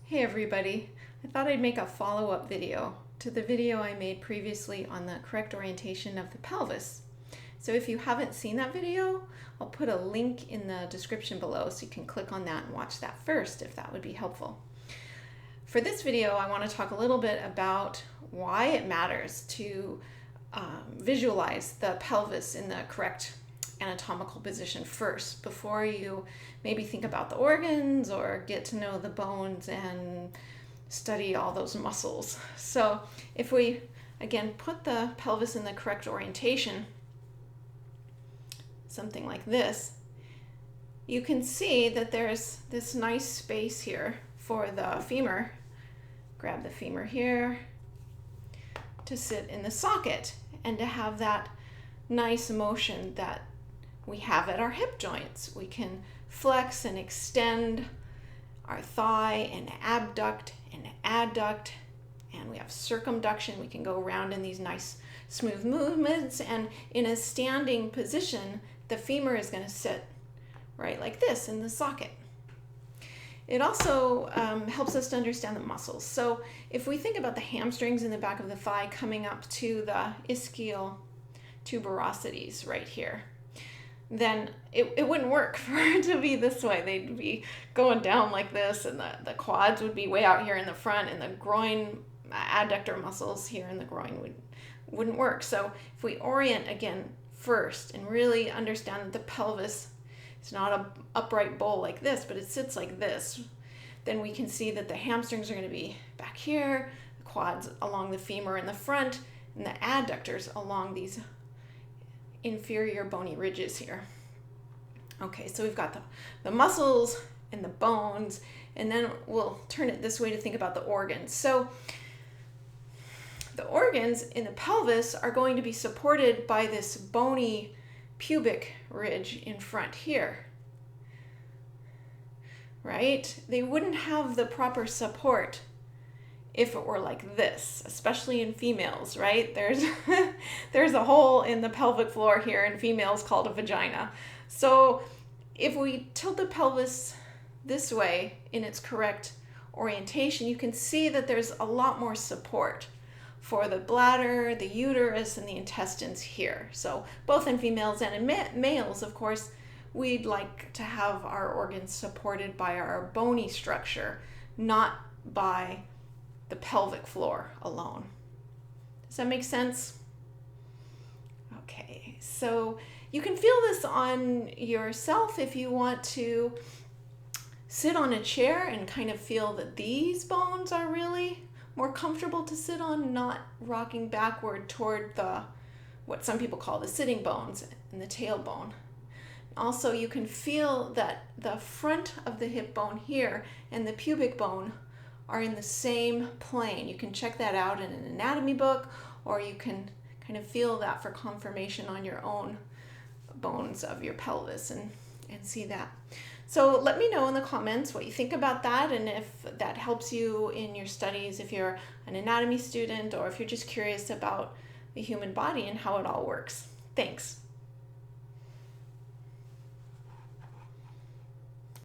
Hey everybody, I thought I'd make a follow-up video to the video I made previously on the correct orientation of the pelvis. So if you haven't seen that video, I'll put a link in the description below so you can click on that and watch that first if that would be helpful. For this video, I want to talk a little bit about why it matters to visualize the pelvis in the correct anatomical position first before you maybe think about the organs or get to know the bones and study all those muscles. So if we again put the pelvis in the correct orientation, something like this, you can see that there's this nice space here for the femur. Grab the femur here to sit in the socket and to have that nice motion that we have at our hip joints. We can flex and extend our thigh and abduct and adduct, and we have circumduction. We can go around in these nice smooth movements, and in a standing position, the femur is going to sit right like this in the socket. It also helps us to understand the muscles. So if we think about the hamstrings in the back of the thigh coming up to the ischial tuberosities right here, then it wouldn't work for it to be this way. They'd be going down like this, and the quads would be way out here in the front, and the groin adductor muscles here in the groin wouldn't work. So if we orient again first and really understand that the pelvis is not an upright bowl like this, but it sits like this, then we can see that the hamstrings are going to be back here, the quads along the femur in the front, and the adductors along these inferior bony ridges here. Okay, so we've got the muscles and the bones, and then we'll turn it this way to think about the organs. So the organs in the pelvis are going to be supported by this bony pubic ridge in front here, right? They wouldn't have the proper support if it were like this, especially in females, right? There's a hole in the pelvic floor here in females called a vagina. So if we tilt the pelvis this way in its correct orientation, you can see that there's a lot more support for the bladder, the uterus, and the intestines here. So both in females and in males, of course, we'd like to have our organs supported by our bony structure, not by the pelvic floor alone. Does that make sense? Okay, so you can feel this on yourself if you want to sit on a chair and kind of feel that these bones are really more comfortable to sit on, not rocking backward toward what some people call the sitting bones and the tailbone. Also, you can feel that the front of the hip bone here and the pubic bone are in the same plane. You can check that out in an anatomy book, or you can kind of feel that for confirmation on your own bones of your pelvis and see that. So let me know in the comments what you think about that, and if that helps you in your studies, if you're an anatomy student or if you're just curious about the human body and how it all works. Thanks.